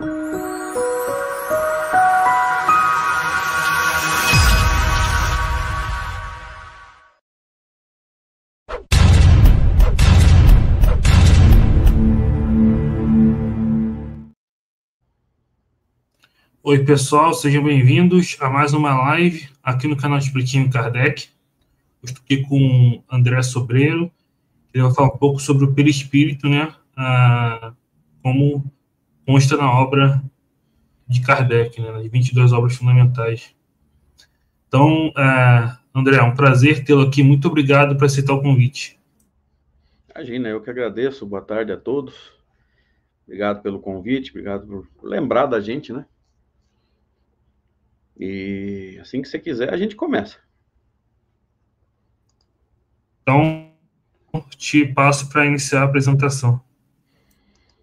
Oi, pessoal, sejam bem-vindos a mais uma live aqui no canal Expliquinho Kardec. Eu estou aqui com o André Sobreiro. Ele vai falar um pouco sobre o perispírito, né? Como consta na obra de Kardec, né? Nas 22 obras fundamentais. Então, André, é um prazer tê-lo aqui. Muito obrigado por aceitar o convite. Imagina, eu que agradeço. Boa tarde a todos. Obrigado pelo convite, obrigado por lembrar da gente, né? E assim que você quiser, a gente começa. Então, te passo para iniciar a apresentação.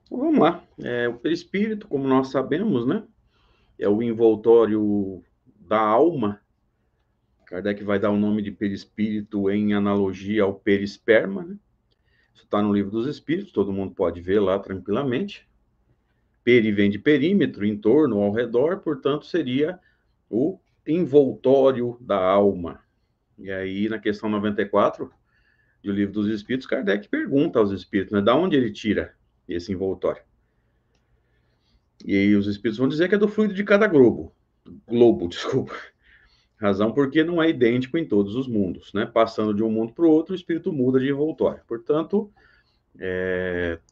Então, vamos lá. O perispírito, como nós sabemos, né? É o envoltório da alma. Kardec vai dar o nome de perispírito em analogia ao perisperma, né? Isso está no Livro dos Espíritos, todo mundo pode ver lá tranquilamente. Peri vem de perímetro, em torno, ao redor, portanto, seria o envoltório da alma. E aí, na questão 94 do Livro dos Espíritos, Kardec pergunta aos espíritos, né, da onde ele tira esse envoltório. E aí os espíritos vão dizer que é do fluido de cada globo, desculpa. Razão porque não é idêntico em todos os mundos, né? Passando de um mundo para o outro, o espírito muda de envoltório. Portanto,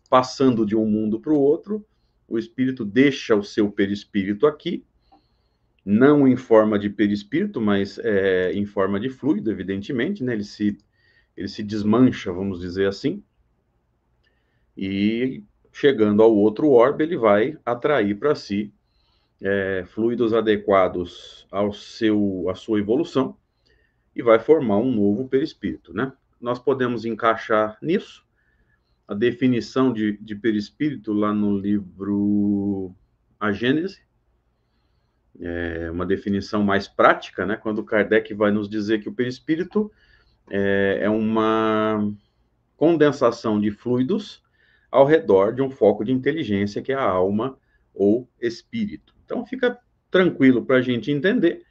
passando de um mundo para o outro, o espírito deixa o seu perispírito aqui, não em forma de perispírito, mas em forma de fluido, evidentemente, né? Ele se desmancha, vamos dizer assim, e chegando ao outro orbe, ele vai atrair para si fluidos adequados à sua evolução e vai formar um novo perispírito, né? Nós podemos encaixar nisso a definição de perispírito lá no livro A Gênese, uma definição mais prática, né? Quando Kardec vai nos dizer que o perispírito é uma condensação de fluidos ao redor de um foco de inteligência, que é a alma ou espírito. Então, fica tranquilo para a gente entender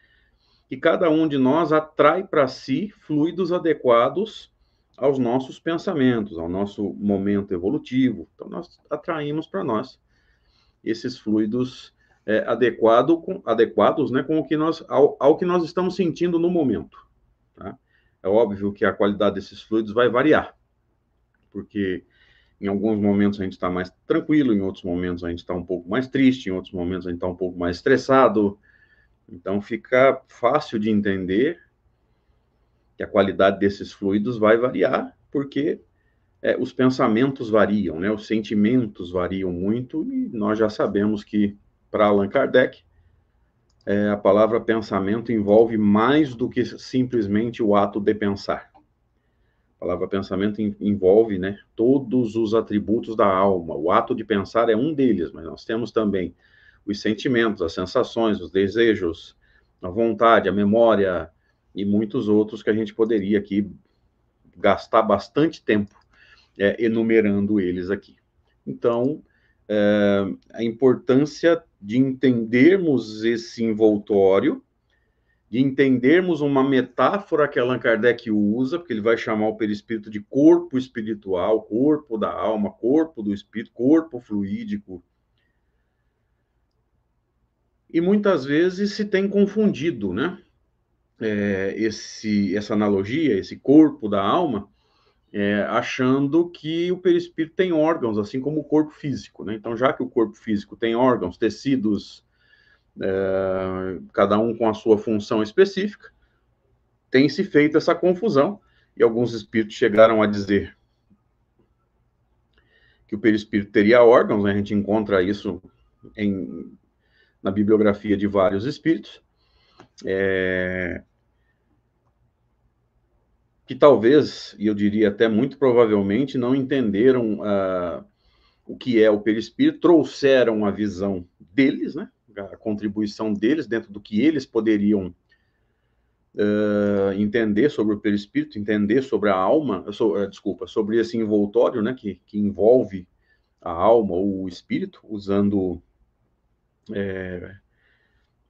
que cada um de nós atrai para si fluidos adequados aos nossos pensamentos, ao nosso momento evolutivo. Então, nós atraímos para nós esses fluidos adequados, né, com ao que nós estamos sentindo no momento. Tá? É óbvio que a qualidade desses fluidos vai variar, porque em alguns momentos a gente está mais tranquilo, em outros momentos a gente está um pouco mais triste, em outros momentos a gente está um pouco mais estressado. Então fica fácil de entender que a qualidade desses fluidos vai variar, porque os pensamentos variam, né? Os sentimentos variam muito, e nós já sabemos que, para Allan Kardec, a palavra pensamento envolve mais do que simplesmente o ato de pensar. A palavra pensamento envolve, né, todos os atributos da alma. O ato de pensar é um deles, mas nós temos também os sentimentos, as sensações, os desejos, a vontade, a memória e muitos outros que a gente poderia aqui gastar bastante tempo enumerando eles aqui. Então, a importância de entendermos esse envoltório, de entendermos uma metáfora que Allan Kardec usa, porque ele vai chamar o perispírito de corpo espiritual, corpo da alma, corpo do espírito, corpo fluídico. E muitas vezes se tem confundido, né? Essa analogia, esse corpo da alma, achando que o perispírito tem órgãos, assim como o corpo físico, né? Então, já que o corpo físico tem órgãos, tecidos, cada um com a sua função específica, tem se feito essa confusão, e alguns espíritos chegaram a dizer que o perispírito teria órgãos, né? A gente encontra isso na bibliografia de vários espíritos, que talvez, e eu diria até muito provavelmente, não entenderam o que é o perispírito, trouxeram a visão deles, né? A contribuição deles dentro do que eles poderiam entender sobre o perispírito, entender sobre a alma, sobre esse envoltório, né, que envolve a alma ou o espírito, usando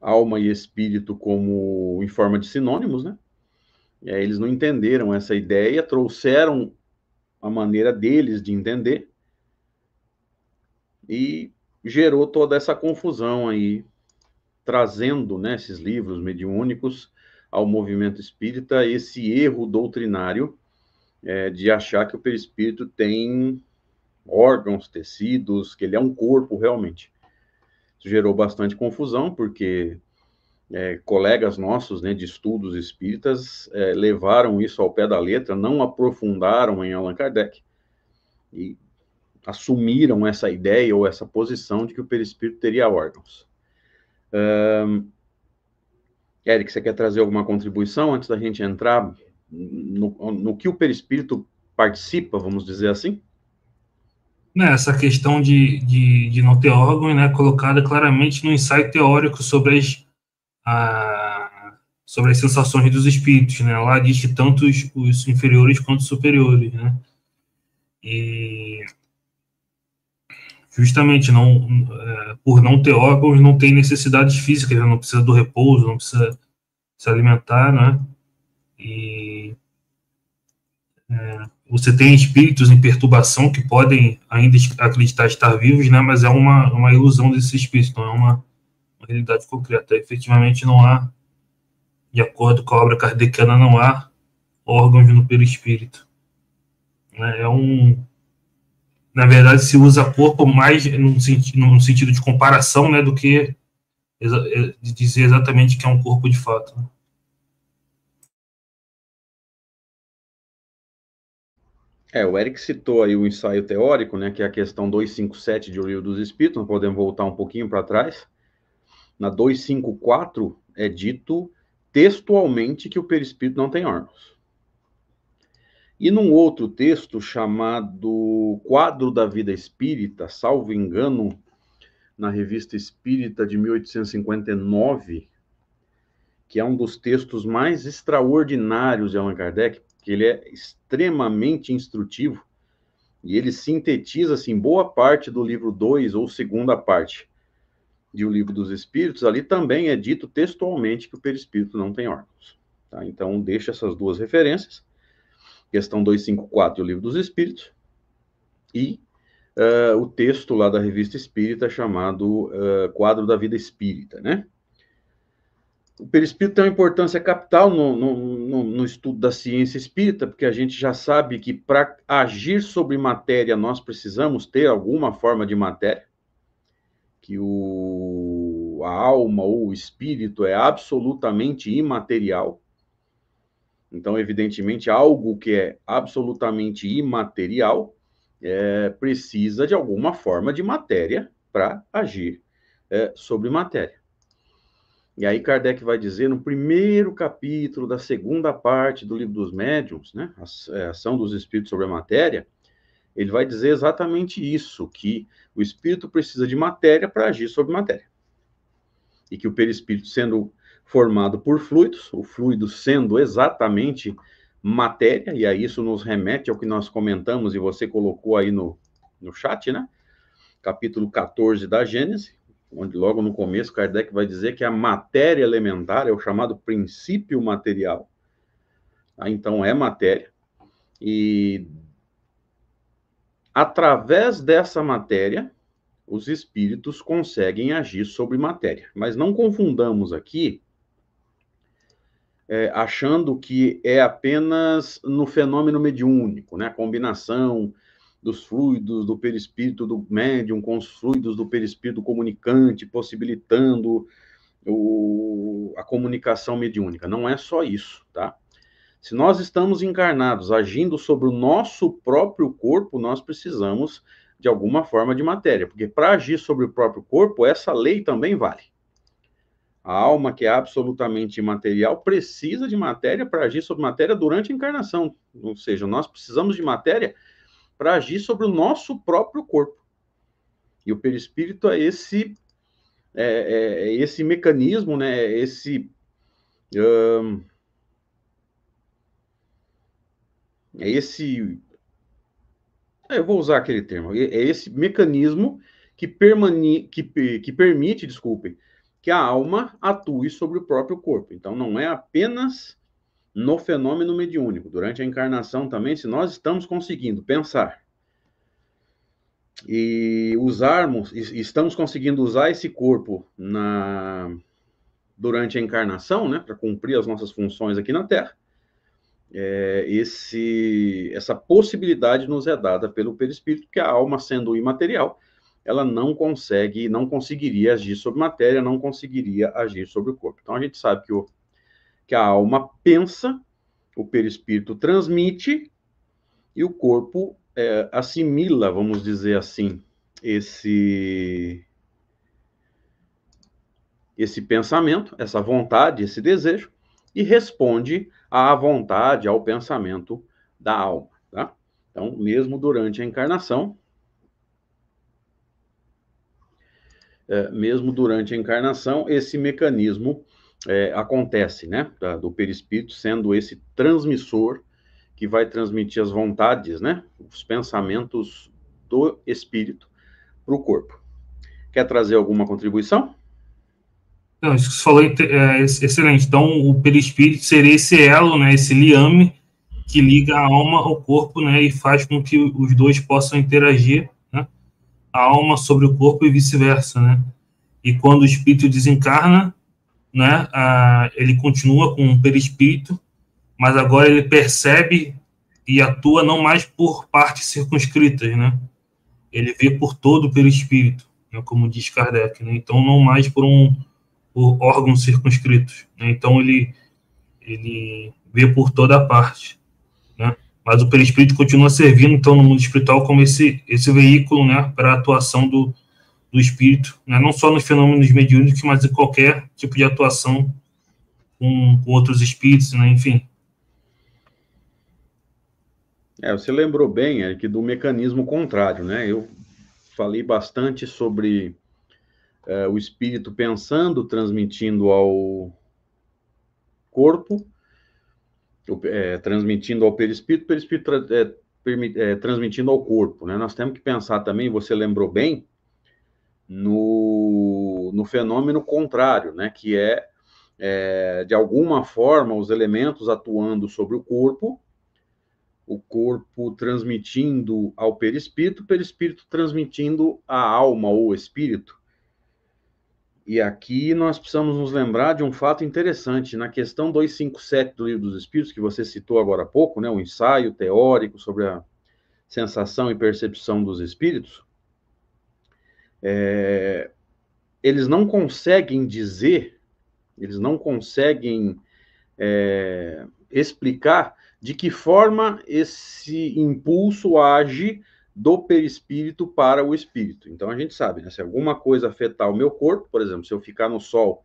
alma e espírito como em forma de sinônimos, né? Eles não entenderam essa ideia, trouxeram a maneira deles de entender e gerou toda essa confusão aí, trazendo, né, esses livros mediúnicos ao movimento espírita, esse erro doutrinário de achar que o perispírito tem órgãos, tecidos, que ele é um corpo realmente. Isso gerou bastante confusão, porque colegas nossos, né, de estudos espíritas levaram isso ao pé da letra, não aprofundaram em Allan Kardec e assumiram essa ideia ou essa posição de que o perispírito teria órgãos. Eric, você quer trazer alguma contribuição antes da gente entrar no que o perispírito participa, vamos dizer assim? Essa questão de não ter órgão, né, colocada claramente no ensaio teórico sobre as sensações dos espíritos, né? Lá diz que tanto os inferiores quanto os superiores, né? E justamente por não ter órgãos, não tem necessidades físicas, né? Não precisa do repouso, não precisa se alimentar, né? E você tem espíritos em perturbação que podem ainda acreditar estar vivos, né? Mas é uma ilusão desse espírito, não é uma realidade concreta. Efetivamente não há, de acordo com a obra kardeciana, não há órgãos no perispírito. Né? Na verdade, se usa corpo mais num sentido de comparação, né, do que de dizer exatamente que é um corpo de fato. Né? O Eric citou aí o ensaio teórico, né, que é a questão 257 de O Livro dos Espíritos, nós podemos voltar um pouquinho para trás. Na 254 é dito textualmente que o perispírito não tem órgãos. E num outro texto chamado Quadro da Vida Espírita, salvo engano, na Revista Espírita de 1859, que é um dos textos mais extraordinários de Allan Kardec, que ele é extremamente instrutivo, e ele sintetiza, assim, boa parte do livro 2, ou segunda parte, de O Livro dos Espíritos. Ali também é dito textualmente que o perispírito não tem órgãos. Tá? Então, deixa essas duas referências, questão 254 e O Livro dos Espíritos, e o texto lá da Revista Espírita chamado Quadro da Vida Espírita, né? O perispírito tem uma importância capital no estudo da ciência espírita, porque a gente já sabe que para agir sobre matéria nós precisamos ter alguma forma de matéria, que a alma ou o espírito é absolutamente imaterial. Então, evidentemente, algo que é absolutamente imaterial precisa de alguma forma de matéria para agir sobre matéria. E aí Kardec vai dizer no primeiro capítulo da segunda parte do Livro dos Médiuns, né, a ação dos espíritos sobre a matéria, ele vai dizer exatamente isso, que o espírito precisa de matéria para agir sobre matéria. E que o perispírito sendo formado por fluidos, o fluido sendo exatamente matéria, e aí isso nos remete ao que nós comentamos e você colocou aí no chat, né? Capítulo 14 da Gênese, onde logo no começo Kardec vai dizer que a matéria elementar é o chamado princípio material. Então é matéria. E através dessa matéria, os espíritos conseguem agir sobre matéria. Mas não confundamos aqui achando que é apenas no fenômeno mediúnico, né? A combinação dos fluidos do perispírito do médium com os fluidos do perispírito comunicante, possibilitando a comunicação mediúnica. Não é só isso, tá? Se nós estamos encarnados agindo sobre o nosso próprio corpo, nós precisamos de alguma forma de matéria, porque para agir sobre o próprio corpo, essa lei também vale. A alma, que é absolutamente imaterial, precisa de matéria para agir sobre matéria durante a encarnação. Ou seja, nós precisamos de matéria para agir sobre o nosso próprio corpo. E o perispírito é esse mecanismo, né? Eu vou usar aquele termo. É esse mecanismo que permite, desculpe, que a alma atue sobre o próprio corpo. Então, não é apenas no fenômeno mediúnico. Durante a encarnação também, se nós estamos conseguindo pensar e estamos conseguindo usar esse corpo durante a encarnação, né, para cumprir as nossas funções aqui na Terra, essa possibilidade nos é dada pelo perispírito, que a alma, sendo imaterial, ela não conseguiria agir sobre matéria, não conseguiria agir sobre o corpo. Então a gente sabe que a alma pensa, o perispírito transmite e o corpo assimila, vamos dizer assim, esse pensamento, essa vontade, esse desejo, e responde à vontade, ao pensamento da alma. Tá? Então, mesmo durante a encarnação, esse mecanismo acontece, né? Do perispírito sendo esse transmissor que vai transmitir as vontades, né? Os pensamentos do espírito para o corpo. Quer trazer alguma contribuição? Não, isso que você falou é excelente. Então, o perispírito seria esse elo, né, esse liame que liga a alma ao corpo, né, e faz com que os dois possam interagir, né, a alma sobre o corpo e vice-versa, né. E quando o espírito desencarna, né, ele continua com o perispírito, mas agora ele percebe e atua não mais por partes circunscritas, né. Ele vê por todo o perispírito, né, como diz Kardec, né. Então, não mais por órgãos circunscritos, né? Então ele vê por toda a parte, né? Mas o perispírito continua servindo então no mundo espiritual como esse veículo, né, para a atuação do espírito, né? Não só nos fenômenos mediúnicos, mas em qualquer tipo de atuação com outros espíritos, né? Enfim. Você lembrou bem, Eric, do mecanismo contrário, né? Eu falei bastante sobre o espírito pensando, transmitindo ao corpo, transmitindo ao perispírito, transmitindo ao corpo, né? Nós temos que pensar também, você lembrou bem, no fenômeno contrário, né? Que de alguma forma, os elementos atuando sobre o corpo transmitindo ao perispírito, o perispírito transmitindo à alma ou espírito. E aqui nós precisamos nos lembrar de um fato interessante. Na questão 257 do Livro dos Espíritos, que você citou agora há pouco, né, o ensaio teórico sobre a sensação e percepção dos espíritos, eles não conseguem dizer, eles não conseguem explicar de que forma esse impulso age do perispírito para o espírito. Então a gente sabe, né, se alguma coisa afetar o meu corpo, por exemplo, se eu ficar no sol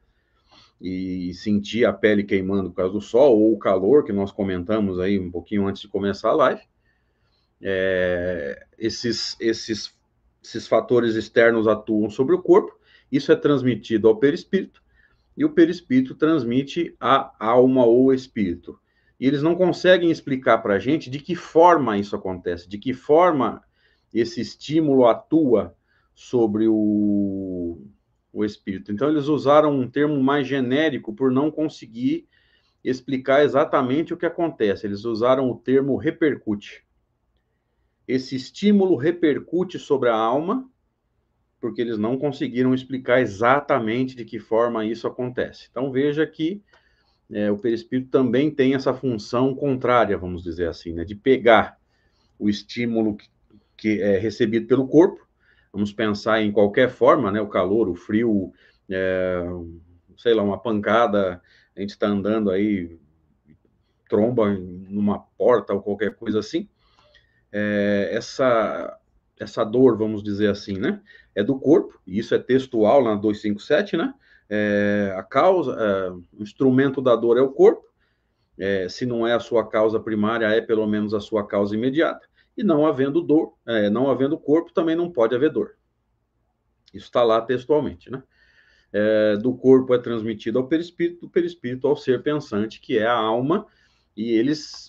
e sentir a pele queimando por causa do sol, ou o calor, que nós comentamos aí um pouquinho antes de começar a live, esses fatores externos atuam sobre o corpo, isso é transmitido ao perispírito, e o perispírito transmite à alma ou espírito. E eles não conseguem explicar para a gente de que forma isso acontece, de que forma esse estímulo atua sobre o espírito. Então, eles usaram um termo mais genérico por não conseguir explicar exatamente o que acontece. Eles usaram o termo repercute. Esse estímulo repercute sobre a alma, porque eles não conseguiram explicar exatamente de que forma isso acontece. Então, veja que o perispírito também tem essa função contrária, vamos dizer assim, né, de pegar o estímulo que é recebido pelo corpo, vamos pensar em qualquer forma, né, o calor, o frio, sei lá, uma pancada, a gente está andando aí, tromba numa porta ou qualquer coisa assim, essa dor, vamos dizer assim, né, é do corpo, e isso é textual na 257, né, a causa, o instrumento da dor é o corpo, se não é a sua causa primária, é pelo menos a sua causa imediata, e não havendo dor, não havendo corpo, também não pode haver dor. Isso está lá textualmente, né? Do corpo é transmitido ao perispírito, do perispírito ao ser pensante, que é a alma, e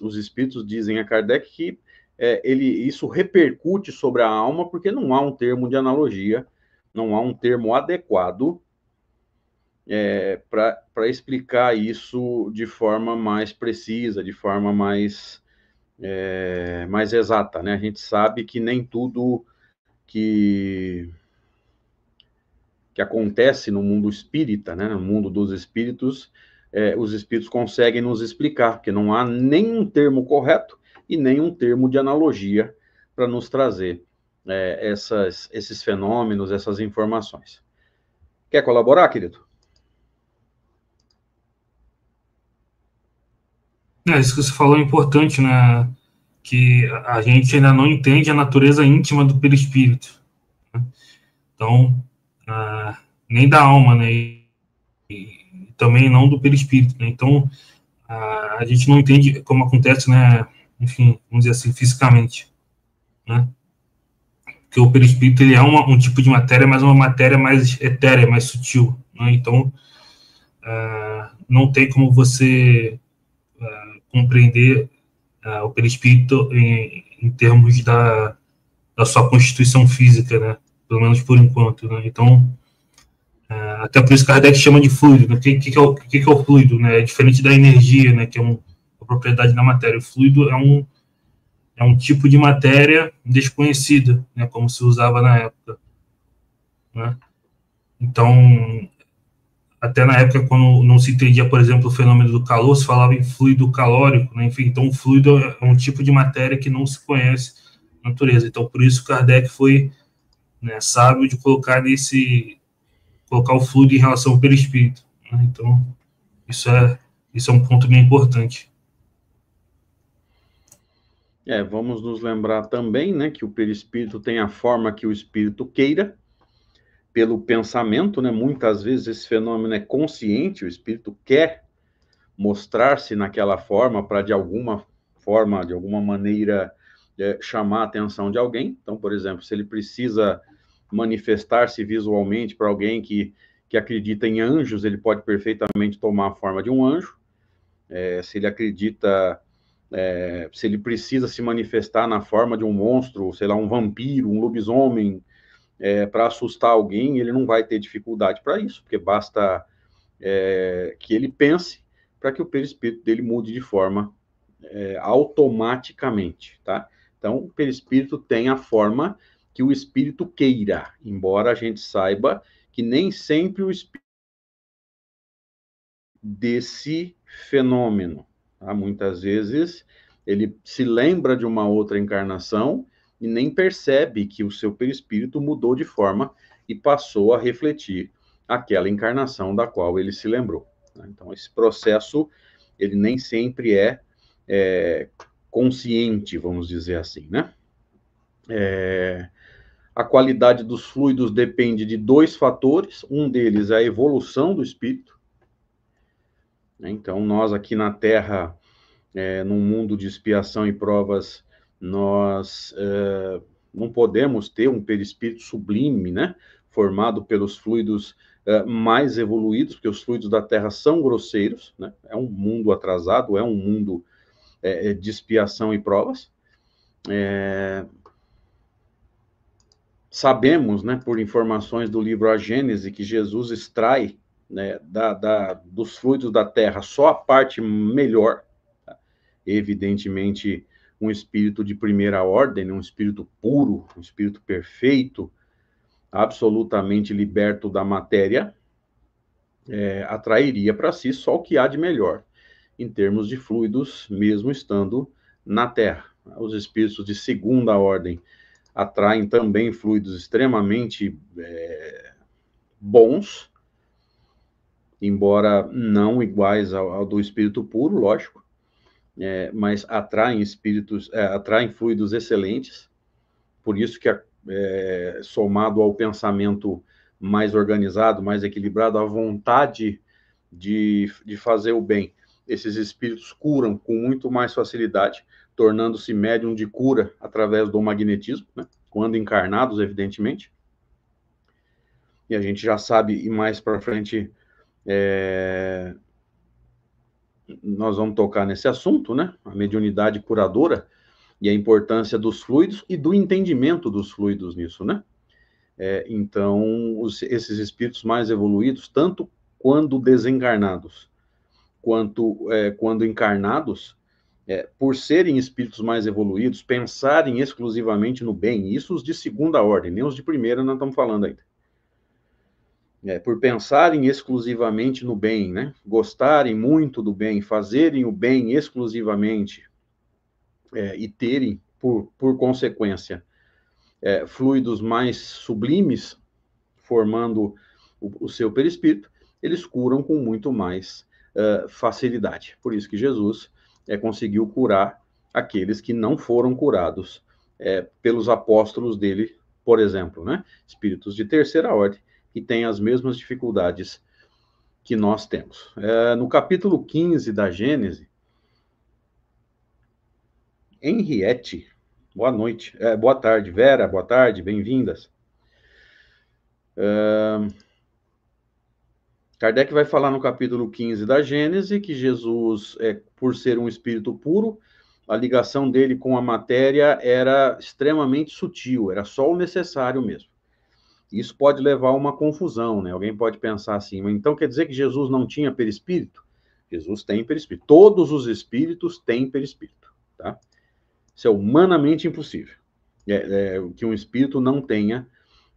os espíritos dizem a Kardec que isso repercute sobre a alma, porque não há um termo de analogia Não há um termo adequado para explicar isso de forma mais precisa, de forma mais exata, né? A gente sabe que nem tudo que acontece no mundo espírita, né, no mundo dos espíritos, os espíritos conseguem nos explicar, porque não há nenhum termo correto e nenhum termo de analogia para nos trazer esses fenômenos, essas informações. Quer colaborar, querido? Isso que você falou é importante, né? Que a gente ainda não entende a natureza íntima do perispírito, né? Então, nem da alma, né? E também não do perispírito, né? Então, a gente não entende como acontece, né? Enfim, vamos dizer assim, fisicamente, né? Porque o perispírito ele é um tipo de matéria, mas uma matéria mais etérea, mais sutil, né? Então, não tem como você compreender o perispírito em termos da sua constituição física, né? Pelo menos por enquanto, né? Então, até por isso Kardec chama de fluido, né? O que é o fluido, né? É diferente da energia, né? Que é uma propriedade da matéria. O fluido é um tipo de matéria desconhecida, né? Como se usava na época, né? Então, até na época, quando não se entendia, por exemplo, o fenômeno do calor, se falava em fluido calórico, né? Enfim, então o fluido é um tipo de matéria que não se conhece na natureza. Então, por isso Kardec foi, né, sábio de colocar o fluido em relação ao perispírito, né? Então, isso é um ponto bem importante. Vamos nos lembrar também, né, que o perispírito tem a forma que o espírito queira, pelo pensamento, né? Muitas vezes esse fenômeno é consciente, o espírito quer mostrar-se naquela forma para, de alguma forma, de alguma maneira, chamar a atenção de alguém. Então, por exemplo, se ele precisa manifestar-se visualmente para alguém que acredita em anjos, ele pode perfeitamente tomar a forma de um anjo. Se ele acredita, se ele precisa se manifestar na forma de um monstro, sei lá, um vampiro, um lobisomem, para assustar alguém, ele não vai ter dificuldade para isso, porque basta que ele pense para que o perispírito dele mude de forma automaticamente, tá? Então, o perispírito tem a forma que o espírito queira, embora a gente saiba que nem sempre o espírito desse fenômeno, tá? Muitas vezes ele se lembra de uma outra encarnação e nem percebe que o seu perispírito mudou de forma e passou a refletir aquela encarnação da qual ele se lembrou. Então, esse processo, ele nem sempre é consciente, vamos dizer assim, né? A qualidade dos fluidos depende de dois fatores, um deles é a evolução do espírito. Então, nós aqui na Terra, num mundo de expiação e provas, nós não podemos ter um perispírito sublime, né? Formado pelos fluidos mais evoluídos, porque os fluidos da Terra são grosseiros, né? É um mundo atrasado, é um mundo de expiação e provas. Sabemos, né, por informações do livro A Gênese, que Jesus extrai, né, dos fluidos da Terra só a parte melhor. Tá? Evidentemente, um espírito de primeira ordem, um espírito puro, um espírito perfeito, absolutamente liberto da matéria, atrairia para si só o que há de melhor, em termos de fluidos, mesmo estando na Terra. Os espíritos de segunda ordem atraem também fluidos extremamente bons, embora não iguais ao do espírito puro, lógico, mas atraem fluidos excelentes. Por isso que, somado ao pensamento mais organizado, mais equilibrado, a vontade de fazer o bem, esses espíritos curam com muito mais facilidade, tornando-se médium de cura através do magnetismo, né? Quando encarnados, evidentemente. E a gente já sabe, e mais para frente, nós vamos tocar nesse assunto, né? A mediunidade curadora e a importância dos fluidos e do entendimento dos fluidos nisso, né? Então, esses espíritos mais evoluídos, tanto quando desencarnados, quanto quando encarnados, por serem espíritos mais evoluídos, pensarem exclusivamente no bem, isso os de segunda ordem, nem os de primeira não estamos falando ainda. Por pensarem exclusivamente no bem, né? Gostarem muito do bem, fazerem o bem exclusivamente, e terem, por consequência, fluidos mais sublimes, formando o seu perispírito, eles curam com muito mais facilidade. Por isso que Jesus conseguiu curar aqueles que não foram curados pelos apóstolos dele, por exemplo, né? Espíritos de terceira ordem, que têm as mesmas dificuldades que nós temos. No capítulo 15 da Gênese, Henriette, boa noite, boa tarde, Vera, boa tarde, bem-vindas. Kardec vai falar no capítulo 15 da Gênese que Jesus, por ser um espírito puro, a ligação dele com a matéria era extremamente sutil, era só o necessário mesmo. Isso pode levar a uma confusão, né? Alguém pode pensar assim, mas então quer dizer que Jesus não tinha perispírito? Jesus tem perispírito. Todos os espíritos têm perispírito, tá? Isso é humanamente impossível, que um espírito não tenha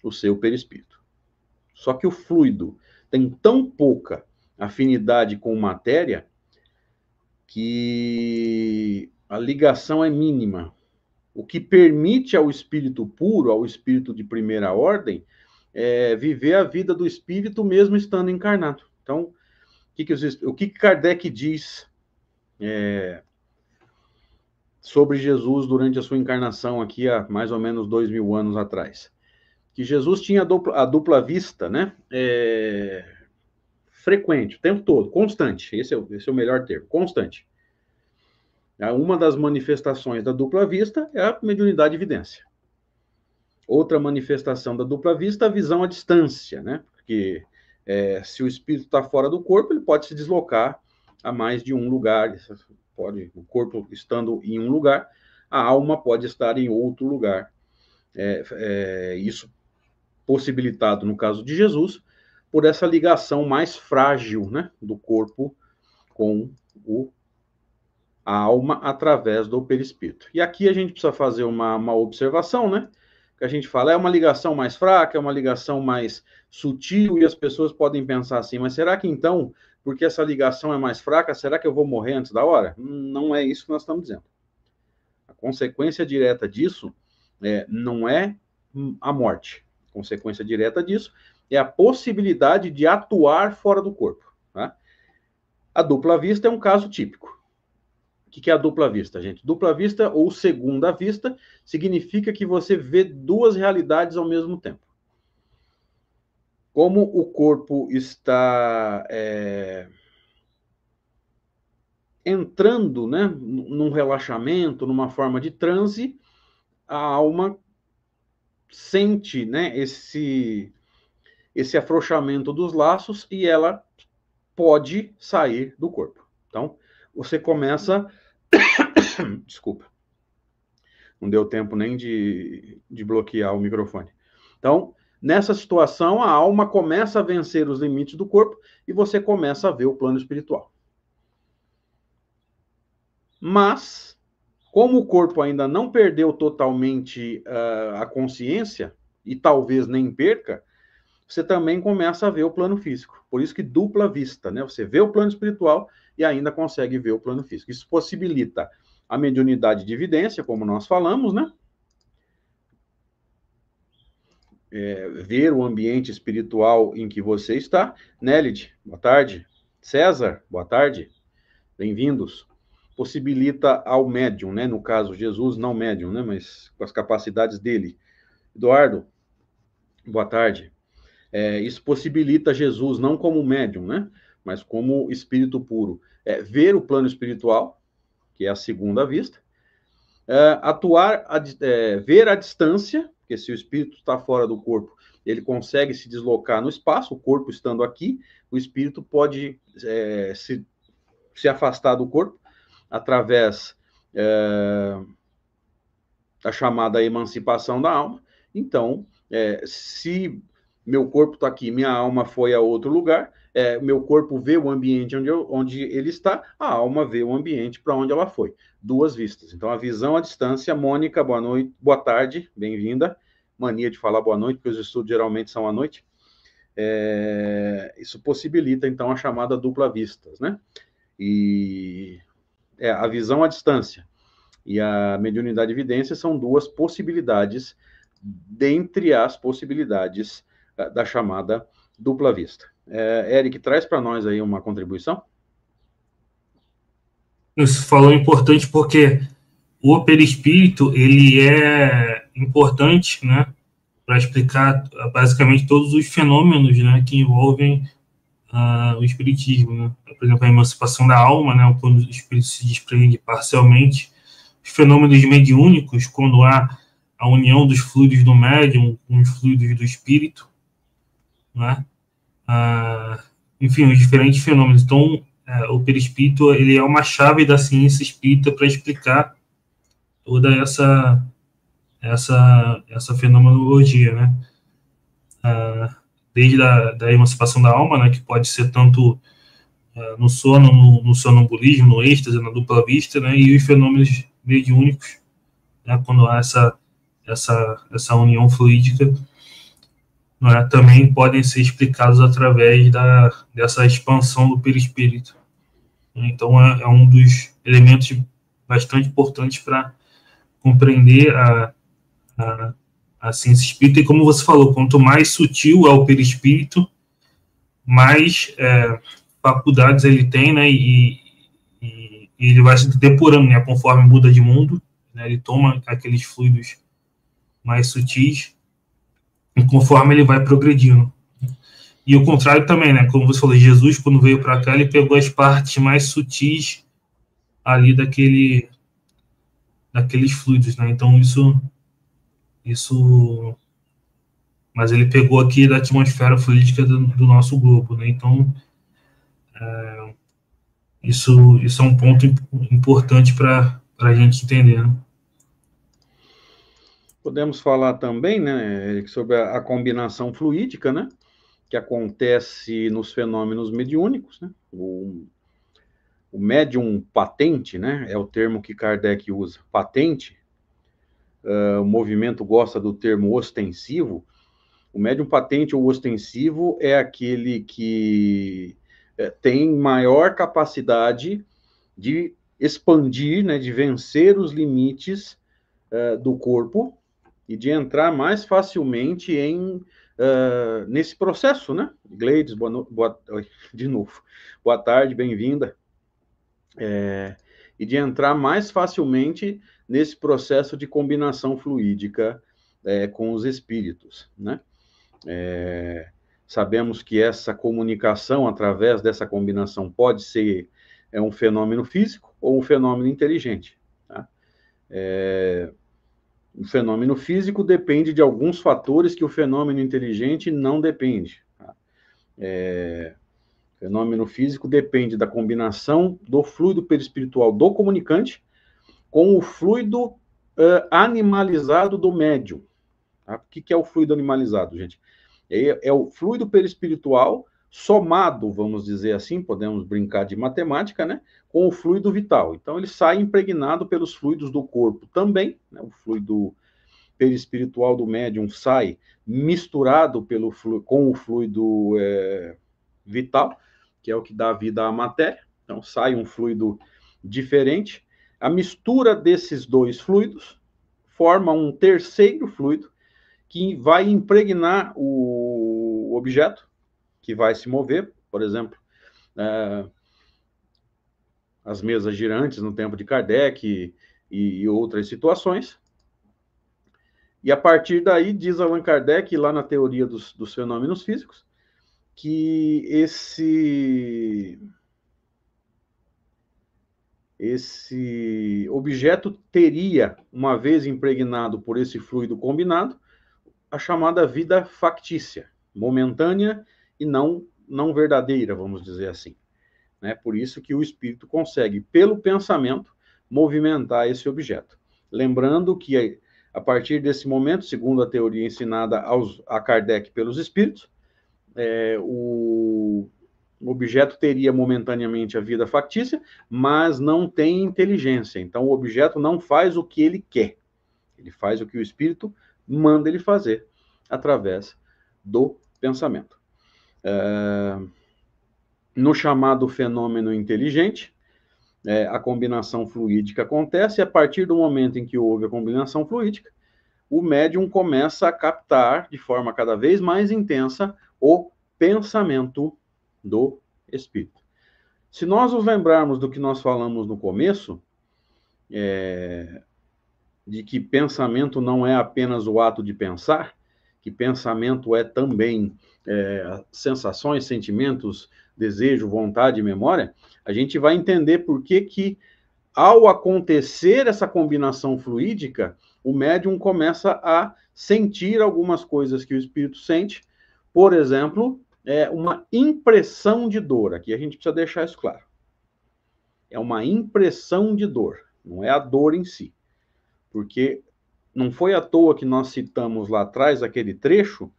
o seu perispírito. Só que o fluido tem tão pouca afinidade com matéria que a ligação é mínima. O que permite ao espírito puro, ao espírito de primeira ordem, viver a vida do espírito mesmo estando encarnado. Então, o que Kardec diz sobre Jesus durante a sua encarnação aqui há mais ou menos 2000 anos atrás? Que Jesus tinha a dupla vista, né? Frequente, o tempo todo, constante. Esse é o melhor termo, constante. Uma das manifestações da dupla vista é a mediunidade de evidência. Outra manifestação da dupla vista é a visão à distância, né? Porque se o espírito está fora do corpo, ele pode se deslocar a mais de um lugar. O corpo estando em um lugar, a alma pode estar em outro lugar. Isso possibilitado, no caso de Jesus, por essa ligação mais frágil, né, do corpo com a alma através do perispírito. E aqui a gente precisa fazer uma observação, né? Que a gente fala, é uma ligação mais fraca, é uma ligação mais sutil, e as pessoas podem pensar assim, mas será que então, porque essa ligação é mais fraca, será que eu vou morrer antes da hora? Não é isso que nós estamos dizendo. A consequência direta disso não é a morte. A consequência direta disso é a possibilidade de atuar fora do corpo. Tá? A dupla vista é um caso típico. O que é a dupla vista, gente? Dupla vista ou segunda vista significa que você vê duas realidades ao mesmo tempo. Como o corpo está entrando, né, num relaxamento, numa forma de transe, a alma sente, né, esse afrouxamento dos laços e ela pode sair do corpo. Então, você começa... Desculpa. Não deu tempo nem de bloquear o microfone. Então, nessa situação, a alma começa a vencer os limites do corpo e você começa a ver o plano espiritual. Mas, como o corpo ainda não perdeu totalmente a consciência, e talvez nem perca, você também começa a ver o plano físico. Por isso que dupla vista, né? Você vê o plano espiritual e ainda consegue ver o plano físico. Isso possibilita a mediunidade de evidência, como nós falamos, né? Ver o ambiente espiritual em que você está. Nélide, boa tarde. César, boa tarde. Bem-vindos. Possibilita ao médium, né? No caso, Jesus não médium, né? Mas com as capacidades dele. Eduardo, boa tarde. Isso possibilita Jesus não como médium, né? Mas como espírito puro. Ver o plano espiritual, que é a segunda vista. Ver a distância, porque se o espírito está fora do corpo, ele consegue se deslocar no espaço, o corpo estando aqui, o espírito pode se afastar do corpo através da chamada emancipação da alma. Então, Se meu corpo está aqui, minha alma foi a outro lugar, meu corpo vê o ambiente onde ele está, a alma vê o ambiente para onde ela foi. Duas vistas. Então, a visão à distância. Mônica, boa noite, boa tarde, bem-vinda. Mania de falar boa noite, porque os estudos geralmente são à noite. Isso possibilita, então, a chamada dupla vistas, né? E a visão à distância e a mediunidade e evidência são duas possibilidades dentre as possibilidades da chamada dupla vista. Eric, traz para nós aí uma contribuição. Isso falou importante porque o perispírito, ele é importante, né, para explicar basicamente todos os fenômenos, né, que envolvem o espiritismo, né? Por exemplo, a emancipação da alma, né, quando o espírito se desprende parcialmente, os fenômenos mediúnicos, quando há a união dos fluidos do médium com os fluidos do espírito, né? Enfim, os diferentes fenômenos. Então, o perispírito, ele é uma chave da ciência espírita para explicar toda essa fenomenologia, né? Desde da emancipação da alma, né, que pode ser tanto no sono, no sonambulismo, no êxtase, na dupla vista, né, e os fenômenos mediúnicos, né, quando há essa união fluídica, né, também podem ser explicados através dessa expansão do perispírito. Então, é um dos elementos bastante importantes para compreender a ciência espírita. E como você falou, quanto mais sutil é o perispírito, mais faculdades ele tem, né, e ele vai se depurando, né, conforme muda de mundo, né, ele toma aqueles fluidos mais sutis, e conforme ele vai progredindo. E o contrário também, né, como você falou, Jesus, quando veio para cá, ele pegou as partes mais sutis ali daqueles fluidos, né, então isso, mas ele pegou aqui da atmosfera fluídica do nosso globo, né, então isso é um ponto importante para a gente entender, né? Podemos falar também, né, Eric, sobre a combinação fluídica, né, que acontece nos fenômenos mediúnicos, né? O médium patente, né, é o termo que Kardec usa, patente. O movimento gosta do termo ostensivo. O médium patente ou ostensivo é aquele que tem maior capacidade de expandir, né, de vencer os limites do corpo e de entrar mais facilmente nesse processo, né? Gleides, de novo. Boa tarde, bem-vinda. E de entrar mais facilmente nesse processo de combinação fluídica com os espíritos, né? Sabemos que essa comunicação, através dessa combinação, pode ser um fenômeno físico ou um fenômeno inteligente, tá? O fenômeno físico depende de alguns fatores que o fenômeno inteligente não depende, tá? O fenômeno físico depende da combinação do fluido perispiritual do comunicante com o fluido animalizado do médium. Tá? O que é o fluido animalizado, gente? É o fluido perispiritual somado, vamos dizer assim, podemos brincar de matemática, né, com o fluido vital. Então, ele sai impregnado pelos fluidos do corpo também, né, o fluido perispiritual do médium sai misturado com o fluido vital, que é o que dá vida à matéria. Então, sai um fluido diferente. A mistura desses dois fluidos forma um terceiro fluido que vai impregnar o objeto, que vai se mover, por exemplo, as mesas girantes no tempo de Kardec e outras situações. E a partir daí, diz Allan Kardec, lá na teoria dos fenômenos físicos, que esse objeto teria, uma vez impregnado por esse fluido combinado, a chamada vida factícia, momentânea e não verdadeira, vamos dizer assim. Né? Por isso que o espírito consegue, pelo pensamento, movimentar esse objeto. Lembrando que A partir desse momento, segundo a teoria ensinada a Kardec pelos espíritos, o objeto teria momentaneamente a vida factícia, mas não tem inteligência. Então, o objeto não faz o que ele quer. Ele faz o que o espírito manda ele fazer, através do pensamento. No chamado fenômeno inteligente, a combinação fluídica acontece, e a partir do momento em que houve a combinação fluídica, o médium começa a captar, de forma cada vez mais intensa, o pensamento do espírito. Se nós nos lembrarmos do que nós falamos no começo, de que pensamento não é apenas o ato de pensar, que pensamento é também sensações, sentimentos, desejo, vontade e memória, a gente vai entender por que ao acontecer essa combinação fluídica, o médium começa a sentir algumas coisas que o espírito sente, por exemplo, uma impressão de dor. Aqui a gente precisa deixar isso claro. É uma impressão de dor, não é a dor em si. Porque não foi à toa que nós citamos lá atrás aquele trecho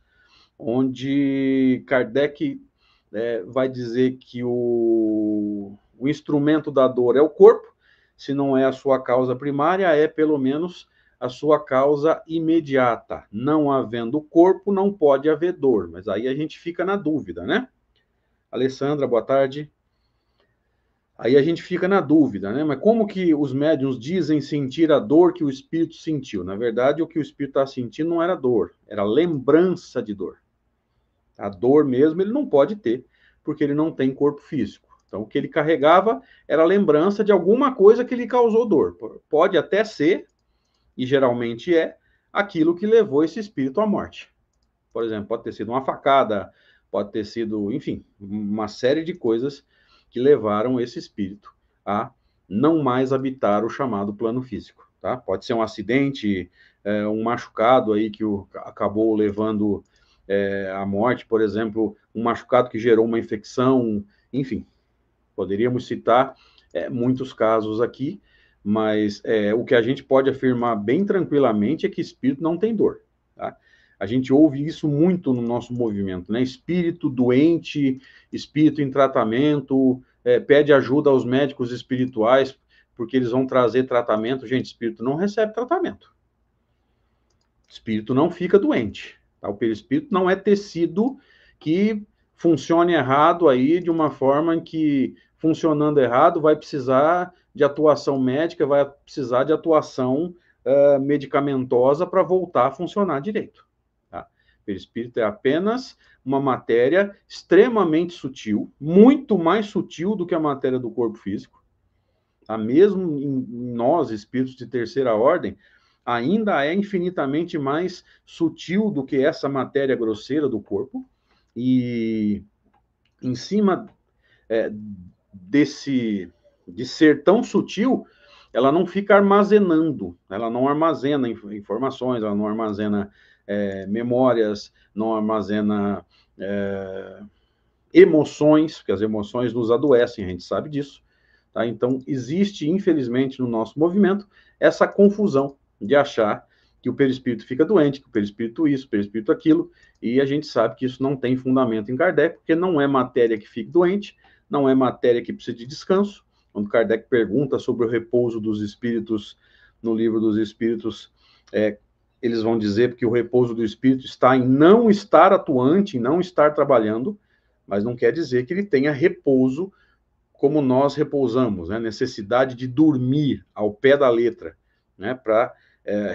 onde Kardec vai dizer que o instrumento da dor é o corpo, se não é a sua causa primária, é pelo menos a sua causa imediata. Não havendo corpo, não pode haver dor. Mas aí a gente fica na dúvida, né? Alessandra, boa tarde. Aí a gente fica na dúvida, né? Mas como que os médiuns dizem sentir a dor que o espírito sentiu? Na verdade, o que o espírito está sentindo não era dor, era lembrança de dor. A dor mesmo ele não pode ter, porque ele não tem corpo físico. Então, o que ele carregava era a lembrança de alguma coisa que lhe causou dor. Pode até ser, e geralmente é, aquilo que levou esse espírito à morte. Por exemplo, pode ter sido uma facada, pode ter sido, enfim, uma série de coisas que levaram esse espírito a não mais habitar o chamado plano físico. Tá? Pode ser um acidente, um machucado aí que acabou levando à morte, por exemplo, um machucado que gerou uma infecção, enfim. Poderíamos citar muitos casos aqui, mas o que a gente pode afirmar bem tranquilamente é que espírito não tem dor. Tá? A gente ouve isso muito no nosso movimento, né? Espírito doente, espírito em tratamento, pede ajuda aos médicos espirituais, porque eles vão trazer tratamento. Gente, espírito não recebe tratamento. Espírito não fica doente. Tá? O perispírito não é tecido que funcione errado aí de uma forma em que, funcionando errado, vai precisar de atuação médica, vai precisar de atuação medicamentosa para voltar a funcionar direito. Tá? O perispírito é apenas uma matéria extremamente sutil, muito mais sutil do que a matéria do corpo físico. Tá? Mesmo em nós, espíritos de terceira ordem, ainda é infinitamente mais sutil do que essa matéria grosseira do corpo, e em cima de ser tão sutil, ela não fica armazenando, ela não armazena informações, ela não armazena memórias, não armazena emoções, porque as emoções nos adoecem, a gente sabe disso. Tá? Então, existe, infelizmente, no nosso movimento, essa confusão de achar que o perispírito fica doente, que o perispírito isso, o perispírito aquilo, e a gente sabe que isso não tem fundamento em Kardec, porque não é matéria que fique doente, não é matéria que precisa de descanso. Quando Kardec pergunta sobre o repouso dos espíritos, no livro dos Espíritos, eles vão dizer que o repouso do espírito está em não estar atuante, em não estar trabalhando, mas não quer dizer que ele tenha repouso como nós repousamos, né? Necessidade de dormir ao pé da letra, né? Para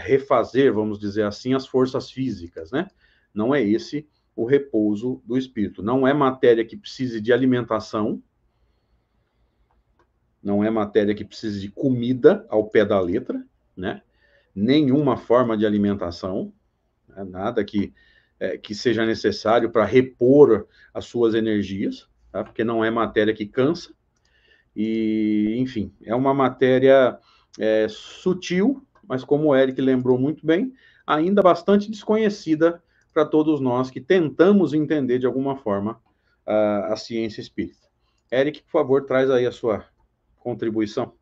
refazer, vamos dizer assim, as forças físicas, né? Não é esse o repouso do espírito. Não é matéria que precise de alimentação, não é matéria que precise de comida ao pé da letra, né? Nenhuma forma de alimentação, né? Nada que seja necessário para repor as suas energias, tá? Porque não é matéria que cansa, e, enfim, é uma matéria sutil, mas como o Eric lembrou muito bem, ainda bastante desconhecida para todos nós que tentamos entender de alguma forma a ciência espírita. Eric, por favor, traz aí a sua contribuição.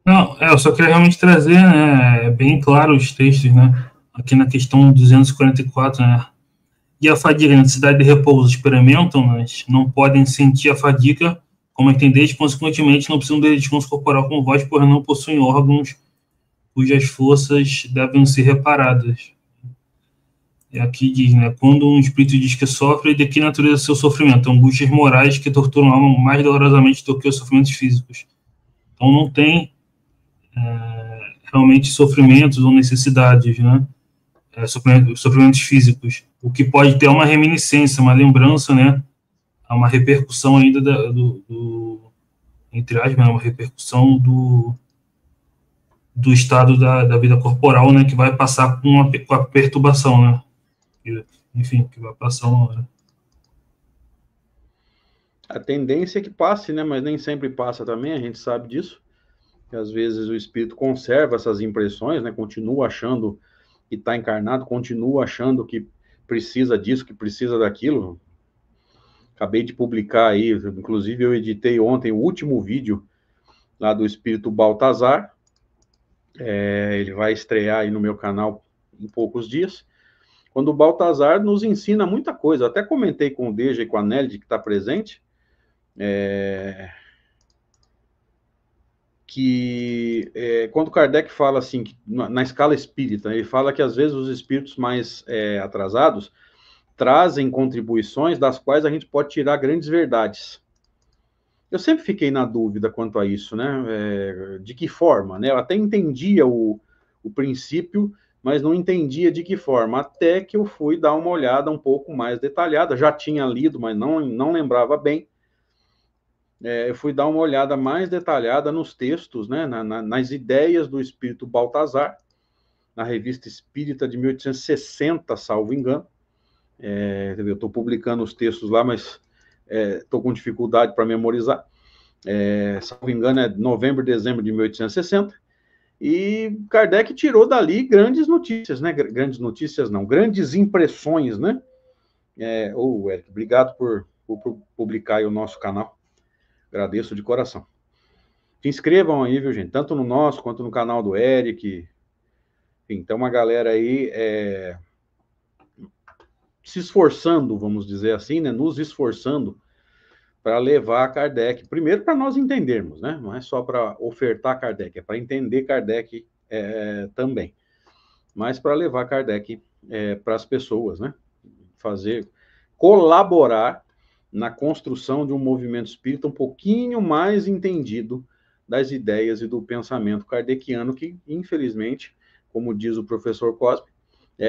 Não, eu só queria realmente trazer, né, bem claro os textos, né, aqui na questão 244, né, e a fadiga e a necessidade de repouso experimentam, mas não podem sentir a fadiga como entender, consequentemente não precisam de descanso corporal como voz, pois não possuem órgãos cujas forças devem ser reparadas. E aqui diz, né, quando um espírito diz que sofre, de que natureza é seu sofrimento? Angústias morais que torturam a alma mais dolorosamente do que os sofrimentos físicos. Então não tem realmente sofrimentos ou necessidades, né? Sofrimentos físicos. O que pode ter uma reminiscência, uma lembrança, né? Uma repercussão ainda entre aspas, uma repercussão do estado da vida corporal, né? Que vai passar com a perturbação, né? Enfim, que vai passar uma hora. A tendência é que passe, né? Mas nem sempre passa também, a gente sabe disso. Que às vezes o espírito conserva essas impressões, né? Continua achando que está encarnado, continua achando que precisa disso, que precisa daquilo. Acabei de publicar aí, inclusive eu editei ontem o último vídeo lá do espírito Baltazar. Ele vai estrear aí no meu canal em poucos dias. Quando o Baltazar nos ensina muita coisa. Até comentei com o Deja e com a Nelly, que está presente, quando Kardec fala assim, que na escala espírita, ele fala que às vezes os espíritos mais atrasados trazem contribuições das quais a gente pode tirar grandes verdades. Eu sempre fiquei na dúvida quanto a isso, né? De que forma, né? Eu até entendia o princípio, mas não entendia de que forma, até que eu fui dar uma olhada um pouco mais detalhada. Já tinha lido, mas não lembrava bem. Eu fui dar uma olhada mais detalhada nos textos, né? Nas ideias do espírito Baltazar, na Revista Espírita de 1860, salvo engano. Eu estou publicando os textos lá, mas estou com dificuldade para memorizar. Salvo engano, é novembro, dezembro de 1860. E Kardec tirou dali grandes notícias, né? Grandes notícias não, grandes impressões, né? Eric, obrigado por publicar aí o nosso canal. Agradeço de coração. Se inscrevam aí, viu, gente? Tanto no nosso quanto no canal do Eric. Enfim, tem uma galera aí se esforçando, vamos dizer assim, né? Nos esforçando para levar Kardec. Primeiro, para nós entendermos, né? Não é só para ofertar Kardec, é para entender Kardec também. Mas para levar Kardec para as pessoas, né? Colaborar na construção de um movimento espírita um pouquinho mais entendido das ideias e do pensamento kardeciano, que, infelizmente, como diz o professor Cosme,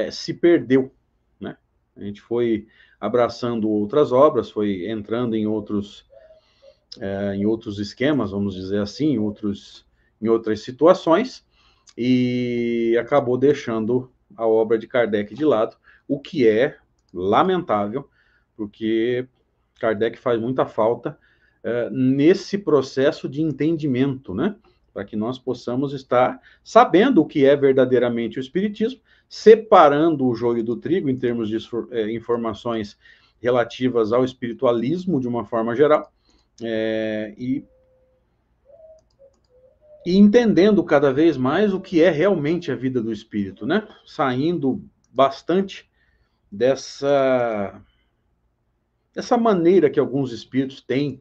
se perdeu, né? A gente foi abraçando outras obras, foi entrando em outros esquemas, vamos dizer assim, em outras situações, e acabou deixando a obra de Kardec de lado, o que é lamentável, porque Kardec faz muita falta nesse processo de entendimento, né? Para que nós possamos estar sabendo o que é verdadeiramente o Espiritismo, separando o joio do trigo em termos de informações relativas ao espiritualismo de uma forma geral, e entendendo cada vez mais o que é realmente a vida do espírito, né? Saindo bastante dessa maneira que alguns espíritos têm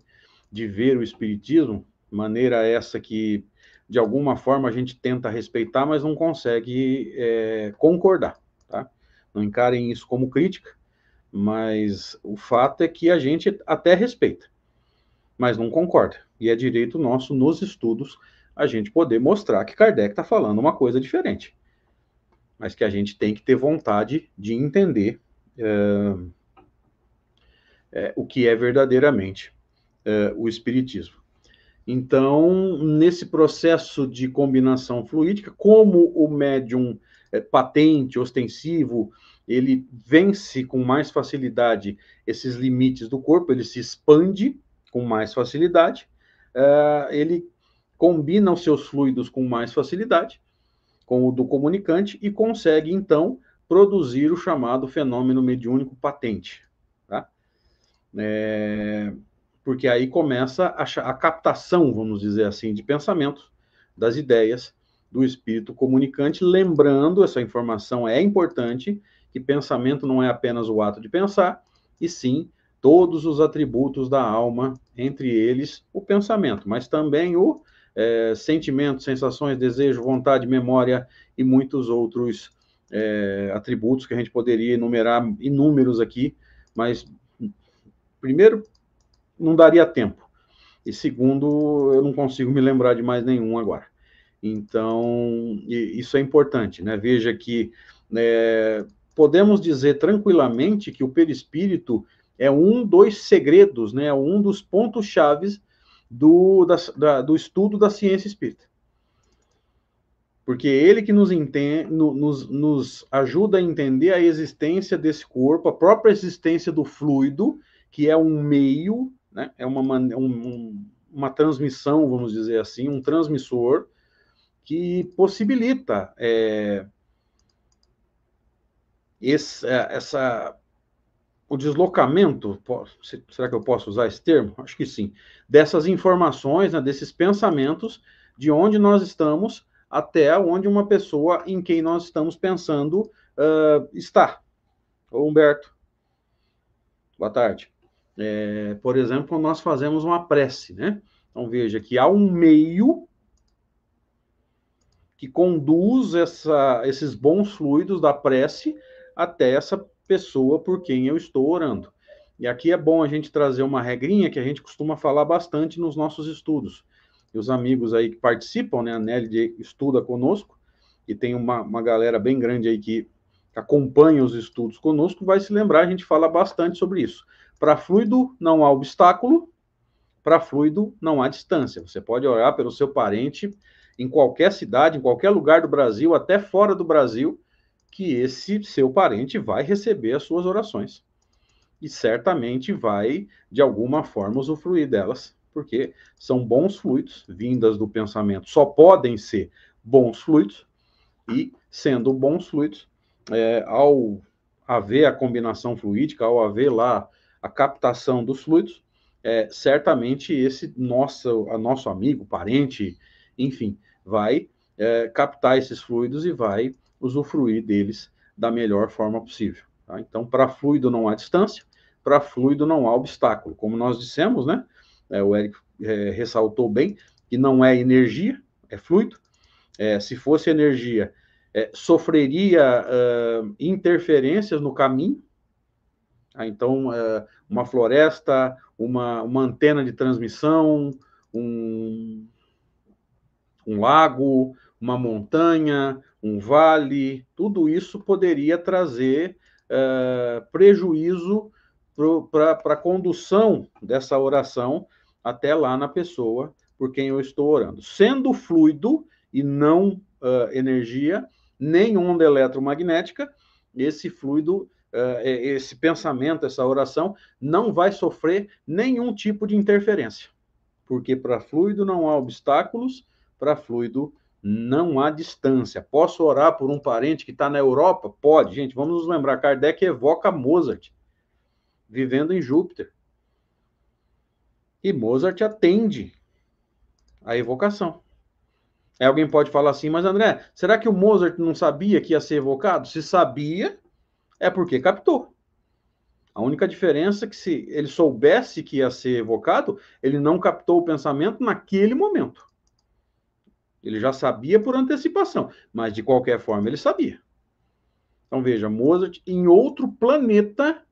de ver o espiritismo, maneira essa que, de alguma forma, a gente tenta respeitar, mas não consegue concordar, tá? Não encarem isso como crítica, mas o fato é que a gente até respeita, mas não concorda. E é direito nosso, nos estudos, a gente poder mostrar que Kardec está falando uma coisa diferente. Mas que a gente tem que ter vontade de entender o que é verdadeiramente o Espiritismo. Então, nesse processo de combinação fluídica, como o médium patente, ostensivo, ele vence com mais facilidade esses limites do corpo, ele se expande com mais facilidade, ele combina os seus fluidos com mais facilidade, com o do comunicante, e consegue, então, produzir o chamado fenômeno mediúnico patente. Tá? Porque aí começa a captação, vamos dizer assim, de pensamentos das ideias do espírito comunicante, lembrando, essa informação é importante, que pensamento não é apenas o ato de pensar, e sim todos os atributos da alma, entre eles o pensamento, mas também o sentimento, sensações, desejo, vontade, memória e muitos outros atributos que a gente poderia enumerar, inúmeros aqui, mas primeiro, não daria tempo, e segundo, eu não consigo me lembrar de mais nenhum agora. Então, isso é importante, né? Veja que podemos dizer tranquilamente que o perispírito é um dos segredos, né? Um dos pontos chaves do estudo da ciência espírita. Porque é ele que nos ajuda a entender a existência desse corpo, a própria existência do fluido, que é um meio, né? É uma transmissão, vamos dizer assim, um transmissor, que possibilita o deslocamento, será que eu posso usar esse termo? Acho que sim, dessas informações, né, desses pensamentos, de onde nós estamos até onde uma pessoa em quem nós estamos pensando está. Ô, Humberto, boa tarde. Por exemplo, quando nós fazemos uma prece, né? Então, veja que há um meio que conduz esses bons fluidos da prece até essa pessoa por quem eu estou orando. E aqui é bom a gente trazer uma regrinha que a gente costuma falar bastante nos nossos estudos. E os amigos aí que participam, né, a Nelly estuda conosco, e tem uma galera bem grande aí que acompanha os estudos conosco, vai se lembrar, a gente fala bastante sobre isso. Para fluido não há obstáculo, para fluido não há distância. Você pode orar pelo seu parente em qualquer cidade, em qualquer lugar do Brasil, até fora do Brasil, que esse seu parente vai receber as suas orações. E certamente vai, de alguma forma, usufruir delas, porque são bons fluidos, vindas do pensamento. Só podem ser bons fluidos, e sendo bons fluidos, ao haver a combinação fluídica, ao haver lá a captação dos fluidos, certamente esse nosso amigo, parente, enfim, vai captar esses fluidos e vai usufruir deles da melhor forma possível. Tá? Então, para fluido não há distância, para fluido não há obstáculo. Como nós dissemos, né? O Eric ressaltou bem que não é energia, é fluido. Se fosse energia, sofreria interferências no caminho. Então, uma floresta, uma antena de transmissão, um lago, uma montanha, um vale, tudo isso poderia trazer prejuízo para a condução dessa oração até lá na pessoa por quem eu estou orando. Sendo fluido e não energia, nem onda eletromagnética, esse fluido, esse pensamento, essa oração, não vai sofrer nenhum tipo de interferência. Porque para fluido não há obstáculos, para fluido não há distância. Posso orar por um parente que está na Europa? Pode. Gente, vamos nos lembrar, Kardec evoca Mozart, vivendo em Júpiter. E Mozart atende a evocação. Aí alguém pode falar assim, mas André, será que o Mozart não sabia que ia ser evocado? Se sabia, é porque captou. A única diferença é que se ele soubesse que ia ser evocado, ele não captou o pensamento naquele momento. Ele já sabia por antecipação, mas de qualquer forma ele sabia. Então veja, Mozart em outro planeta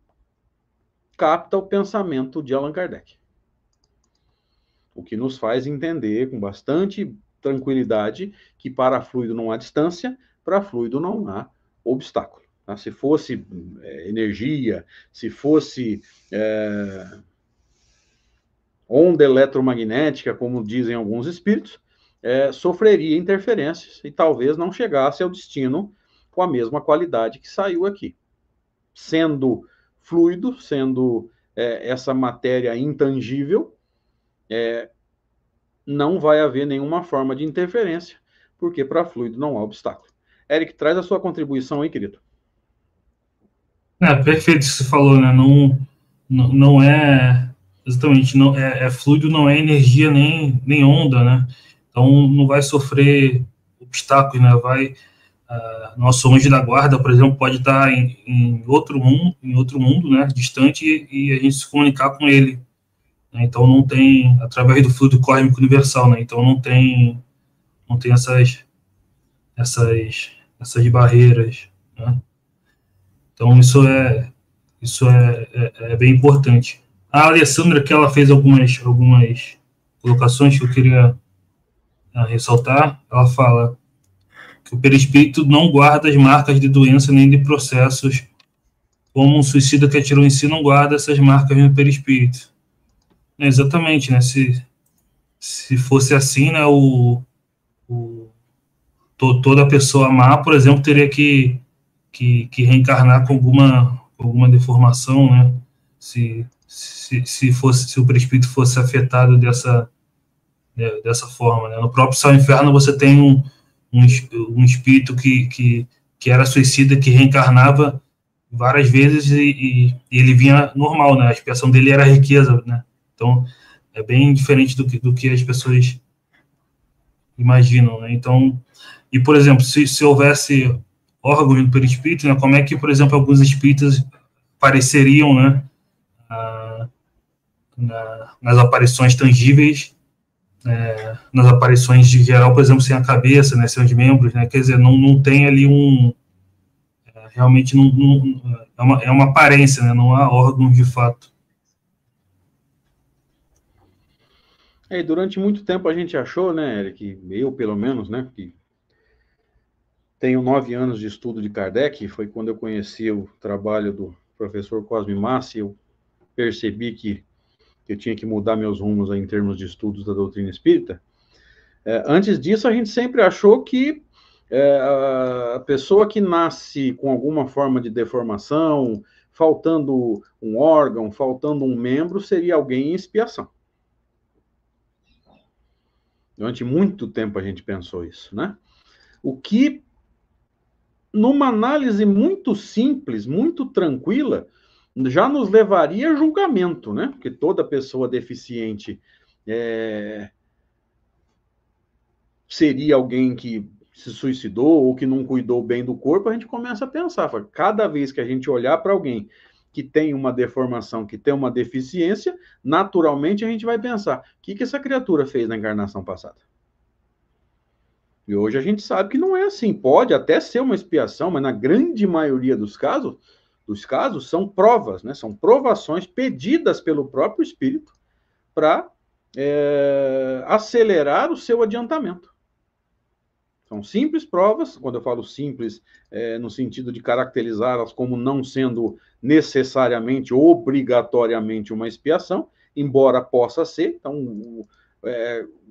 capta o pensamento de Allan Kardec. O que nos faz entender com bastante tranquilidade que para fluido não há distância, para fluido não há obstáculo. Tá? Se fosse energia, se fosse onda eletromagnética, como dizem alguns espíritos, sofreria interferências e talvez não chegasse ao destino com a mesma qualidade que saiu aqui. Sendo fluido, sendo essa matéria intangível, não vai haver nenhuma forma de interferência, porque para fluido não há obstáculo. Eric, traz a sua contribuição aí, querido. Perfeito isso que você falou, né? Não é exatamente, não é fluido, não é energia nem onda, né? então não vai sofrer obstáculos, né? Nosso anjo da guarda, por exemplo, pode estar em outro mundo, né, distante, e a gente se comunicar com ele, né? Então não tem, através do fluido cósmico universal, né? Então não tem essas barreiras, né? Então isso é bem importante. A Alessandra, que ela fez algumas colocações que eu queria ressaltar, ela fala que o perispírito não guarda as marcas de doença nem de processos, como um suicida que atirou em si não guarda essas marcas no perispírito. Exatamente, né? Se fosse assim, né, toda pessoa má, por exemplo, teria que reencarnar com alguma deformação, né? Se o perispírito fosse afetado dessa forma, né? No próprio céu e inferno você tem um espírito que era suicida, que reencarnava várias vezes e ele vinha normal, né? A expiação dele era a riqueza, né? Então é bem diferente do que as pessoas imaginam, né? Então, e por exemplo, se houvesse órgãos do perispírito, né? Como é que, por exemplo, alguns espíritos apareceriam, né? Nas aparições tangíveis, nas aparições de geral, por exemplo, sem a cabeça, né, sem os membros, né, quer dizer, não tem ali realmente é uma aparência, né, não há órgãos de fato. E durante muito tempo a gente achou, né, Eric, eu pelo menos, né, que tenho 9 anos de estudo de Kardec, foi quando eu conheci o trabalho do professor Cosme Massi, eu percebi que eu tinha que mudar meus rumos em termos de estudos da doutrina espírita. Antes disso, a gente sempre achou que a pessoa que nasce com alguma forma de deformação, faltando um órgão, faltando um membro, seria alguém em expiação. Durante muito tempo a gente pensou isso, né? O que, numa análise muito simples, muito tranquila, já nos levaria a julgamento, né? Porque toda pessoa deficiente seria alguém que se suicidou ou que não cuidou bem do corpo. A gente começa a pensar, cada vez que a gente olhar para alguém que tem uma deformação, que tem uma deficiência, naturalmente a gente vai pensar, o que essa criatura fez na encarnação passada? E hoje a gente sabe que não é assim. Pode até ser uma expiação, mas na grande maioria dos casos são provas, né? São provações pedidas pelo próprio espírito para acelerar o seu adiantamento. São simples provas, quando eu falo simples, no sentido de caracterizá-las como não sendo necessariamente, obrigatoriamente uma expiação, embora possa ser. Então, o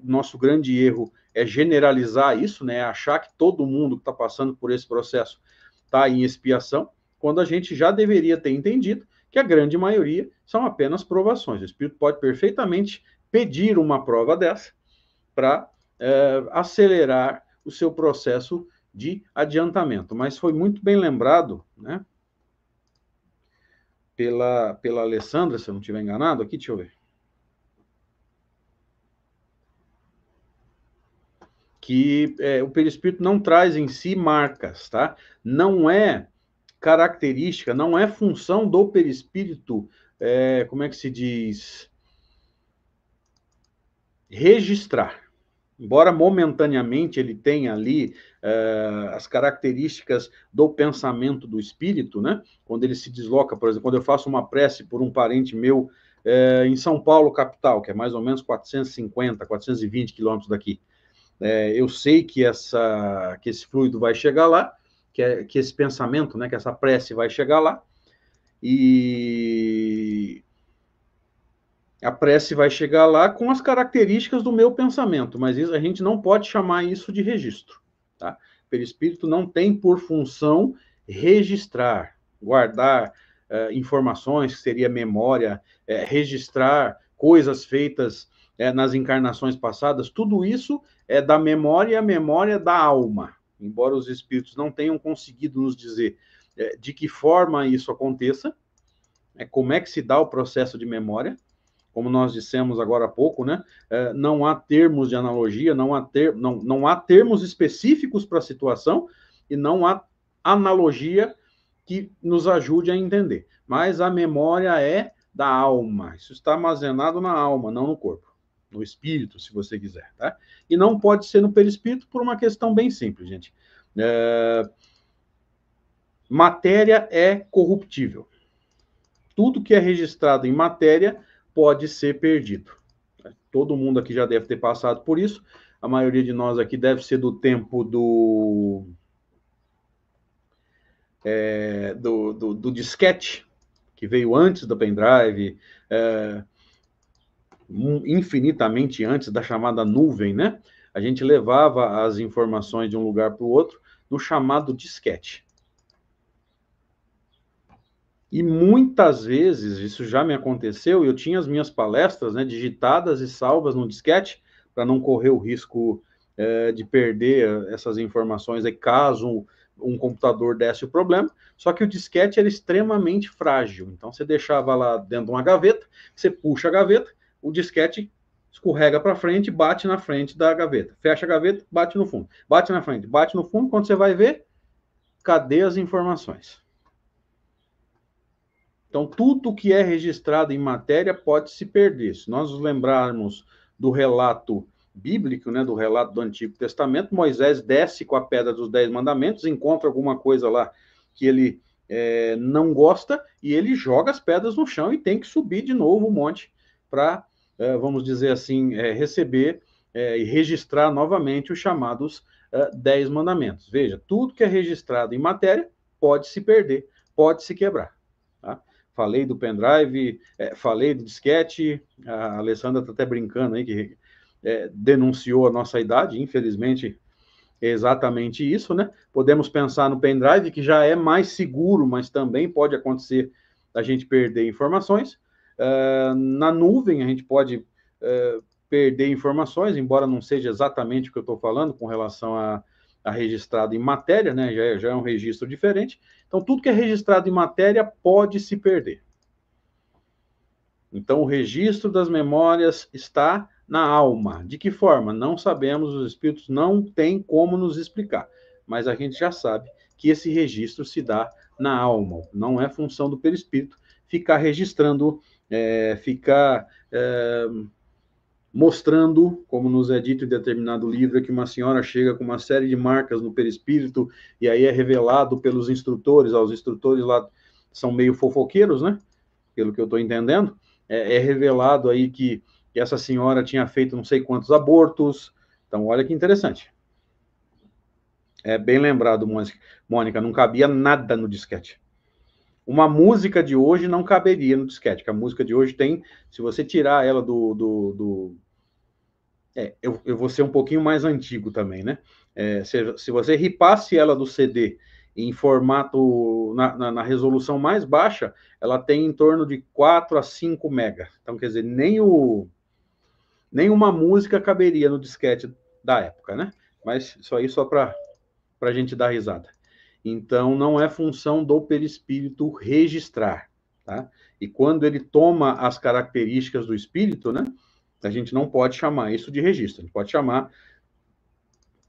nosso grande erro é generalizar isso, né? Achar que todo mundo que está passando por esse processo está em expiação, quando a gente já deveria ter entendido que a grande maioria são apenas provações. O espírito pode perfeitamente pedir uma prova dessa para acelerar o seu processo de adiantamento. Mas foi muito bem lembrado, né, pela Alessandra, se eu não estiver enganado, aqui, deixa eu ver, que o perispírito não traz em si marcas, tá? Não é característica, não é função do perispírito, como é que se diz? Registrar. Embora momentaneamente ele tenha ali as características do pensamento do espírito, né? Quando ele se desloca, por exemplo, quando eu faço uma prece por um parente meu em São Paulo, capital, que é mais ou menos 450, 420 quilômetros daqui, eu sei que esse fluido vai chegar lá, que esse pensamento, né, que essa prece vai chegar lá, e a prece vai chegar lá com as características do meu pensamento, mas a gente não pode chamar isso de registro, tá? O perispírito não tem por função registrar, guardar informações, que seria memória, registrar coisas feitas nas encarnações passadas. Tudo isso é da memória e a memória da alma, embora os espíritos não tenham conseguido nos dizer de que forma isso aconteça, como é que se dá o processo de memória, como nós dissemos agora há pouco, né? Não há termos de analogia, não há termos específicos para a situação e não há analogia que nos ajude a entender. Mas a memória é da alma. Isso está armazenado na alma, não no corpo. No espírito, se você quiser, tá? E não pode ser no perispírito por uma questão bem simples, gente. Matéria é corruptível. Tudo que é registrado em matéria pode ser perdido. Todo mundo aqui já deve ter passado por isso. A maioria de nós aqui deve ser do tempo do disquete, que veio antes do pendrive, infinitamente antes da chamada nuvem, né? A gente levava as informações de um lugar para o outro no chamado disquete. E muitas vezes, isso já me aconteceu, eu tinha as minhas palestras, né, digitadas e salvas no disquete, para não correr o risco de perder essas informações aí, caso um computador desse o problema. Só que o disquete era extremamente frágil, então você deixava lá dentro de uma gaveta, você puxa a gaveta, o disquete escorrega para frente, bate na frente da gaveta. Fecha a gaveta, bate no fundo. Bate na frente, bate no fundo. Quando você vai ver, cadê as informações? Então, tudo que é registrado em matéria pode se perder. Se nós nos lembrarmos do relato bíblico, né, do relato do Antigo Testamento, Moisés desce com a pedra dos 10 mandamentos, encontra alguma coisa lá que ele não gosta, e ele joga as pedras no chão e tem que subir de novo o monte para, vamos dizer assim, receber e registrar novamente os chamados 10 mandamentos. Veja, tudo que é registrado em matéria pode se perder, pode se quebrar. Tá? Falei do pendrive, falei do disquete, a Alessandra está até brincando aí que denunciou a nossa idade, infelizmente é exatamente isso, né? Podemos pensar no pendrive, que já é mais seguro, mas também pode acontecer a gente perder informações. Na nuvem, a gente pode perder informações, embora não seja exatamente o que eu estou falando com relação a registrado em matéria, né? Já é um registro diferente. Então, tudo que é registrado em matéria pode se perder. Então, o registro das memórias está na alma. De que forma? Não sabemos, os espíritos não têm como nos explicar. Mas a gente já sabe que esse registro se dá na alma. Não é função do perispírito ficar registrando, mostrando, como nos é dito em determinado livro, que uma senhora chega com uma série de marcas no perispírito e aí é revelado pelos instrutores. Os instrutores lá são meio fofoqueiros, né? Pelo que eu estou entendendo. É revelado aí que essa senhora tinha feito não sei quantos abortos. Então, olha que interessante. É bem lembrado, Mônica, não cabia nada no disquete. Uma música de hoje não caberia no disquete, que a música de hoje tem, se você tirar ela eu vou ser um pouquinho mais antigo também, né? Se você ripasse ela do CD em formato, na resolução mais baixa, ela tem em torno de 4 a 5 mega. Então, quer dizer, nenhuma música caberia no disquete da época, né? Mas isso aí só para a gente dar risada. Então, não é função do perispírito registrar, tá? E quando ele toma as características do espírito, né? A gente não pode chamar isso de registro, a gente pode chamar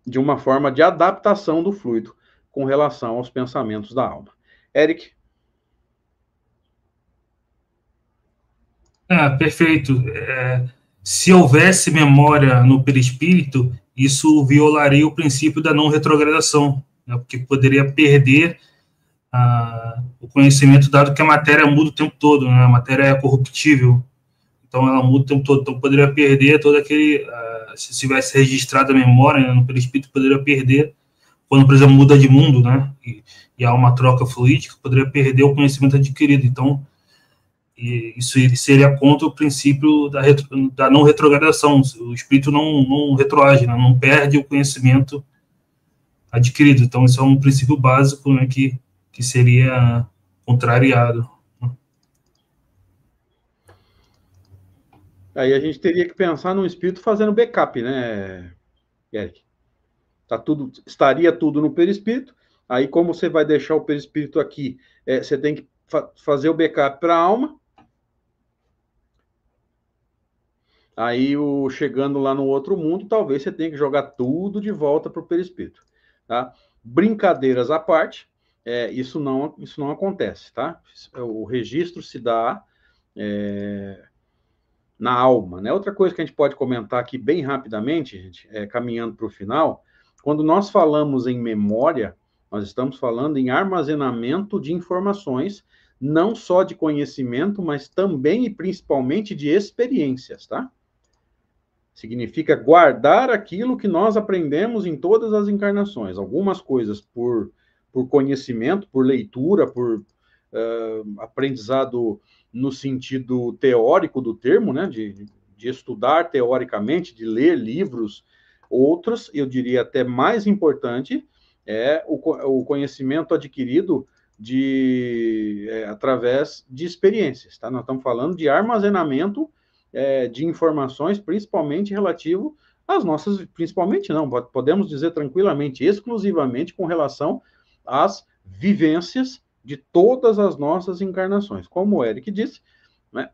de uma forma de adaptação do fluido com relação aos pensamentos da alma. Eric? Perfeito. Se houvesse memória no perispírito, isso violaria o princípio da não retrogradação, né? Porque poderia perder o conhecimento, dado que a matéria muda o tempo todo, né? A matéria é corruptível, então ela muda o tempo todo, então poderia perder todo aquele... se tivesse registrado a memória, né, no perispírito, poderia perder, quando, por exemplo, muda de mundo, né? E há uma troca fluídica, poderia perder o conhecimento adquirido. Então, isso seria contra o princípio da não retrogradação. O espírito não retroage, né? Não perde o conhecimento adquirido. Então, isso é um princípio básico, né, que seria contrariado. Aí a gente teria que pensar num espírito fazendo backup, né, Eric? Estaria tudo no perispírito. Aí, como você vai deixar o perispírito aqui, você tem que fazer o backup para a alma. Aí, chegando lá no outro mundo, talvez você tenha que jogar tudo de volta para o perispírito, tá? Brincadeiras à parte, isso não acontece, tá? O registro se dá na alma, né? Outra coisa que a gente pode comentar aqui bem rapidamente, gente, caminhando para o final, quando nós falamos em memória, nós estamos falando em armazenamento de informações, não só de conhecimento, mas também e principalmente de experiências, tá? Significa guardar aquilo que nós aprendemos em todas as encarnações. Algumas coisas por conhecimento, por leitura, por aprendizado no sentido teórico do termo, né? De estudar teoricamente, de ler livros. Outros, eu diria até mais importante, é o conhecimento adquirido através de experiências, tá? Nós estamos falando de armazenamento de informações, principalmente relativo às nossas, principalmente não, podemos dizer tranquilamente, exclusivamente com relação às vivências de todas as nossas encarnações. Como o Eric disse, né,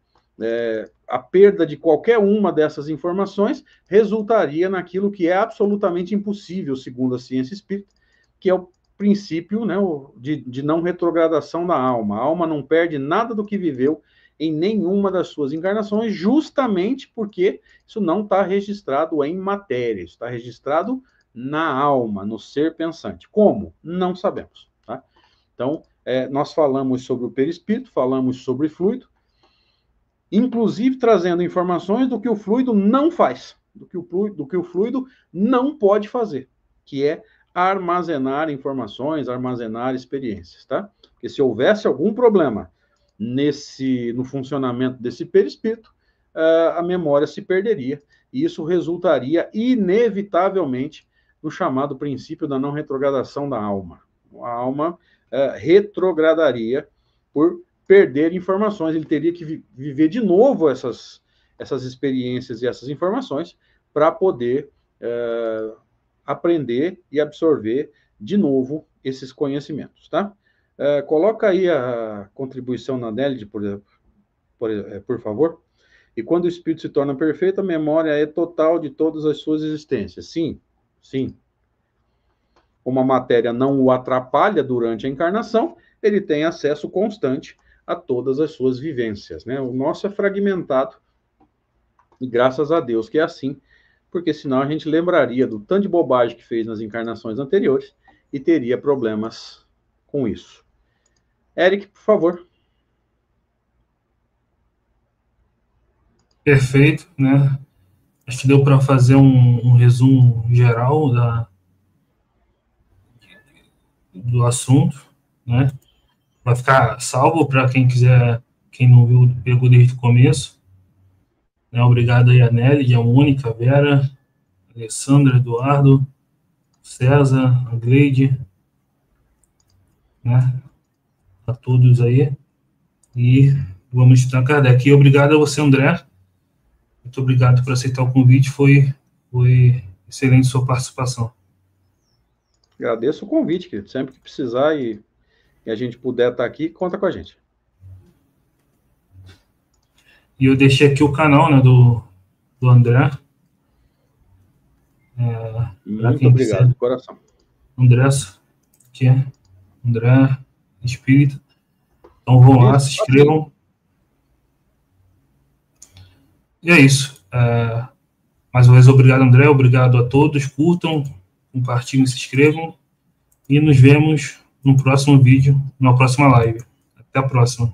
a perda de qualquer uma dessas informações resultaria naquilo que é absolutamente impossível, segundo a ciência espírita, que é o princípio, né, de não retrogradação da alma. A alma não perde nada do que viveu em nenhuma das suas encarnações, justamente porque isso não está registrado em matéria, isso está registrado na alma, no ser pensante. Como? Não sabemos. Tá? Então, nós falamos sobre o perispírito, falamos sobre fluido, inclusive trazendo informações do que o fluido não faz, do que o fluido não pode fazer, que é armazenar informações, armazenar experiências, tá? Porque se houvesse algum problema no funcionamento desse perispírito, a memória se perderia, e isso resultaria inevitavelmente no chamado princípio da não retrogradação da alma. A alma retrogradaria por perder informações, ele teria que viver de novo essas experiências e essas informações para poder aprender e absorver de novo esses conhecimentos, tá? Coloca aí a contribuição na Nelly, por favor. E quando o espírito se torna perfeito, a memória é total de todas as suas existências. Sim, sim. Como a matéria não o atrapalha durante a encarnação, ele tem acesso constante a todas as suas vivências, né? O nosso é fragmentado, e graças a Deus que é assim, porque senão a gente lembraria do tanto de bobagem que fez nas encarnações anteriores e teria problemas com isso. Eric, por favor. Perfeito, né? Acho que deu para fazer um resumo geral do assunto, né? Vai ficar salvo para quem quiser, quem não viu, pegou desde o começo. Né? Obrigado aí a Nelly, a Mônica, a Vera, a Alessandra, Eduardo, César, a Gleide, né? A todos aí. E vamos estudar Kardec. E obrigado a você, André. Muito obrigado por aceitar o convite. Foi excelente sua participação. Agradeço o convite, querido. Sempre que precisar e a gente puder estar aqui, conta com a gente. E eu deixei aqui o canal, né, do André. Muito obrigado, de coração. André, que é André Espírita. Então vão lá, se inscrevam. E é isso. Mais uma vez, obrigado, André. Obrigado a todos. Curtam, compartilhem, se inscrevam. E nos vemos no próximo vídeo, na próxima live. Até a próxima.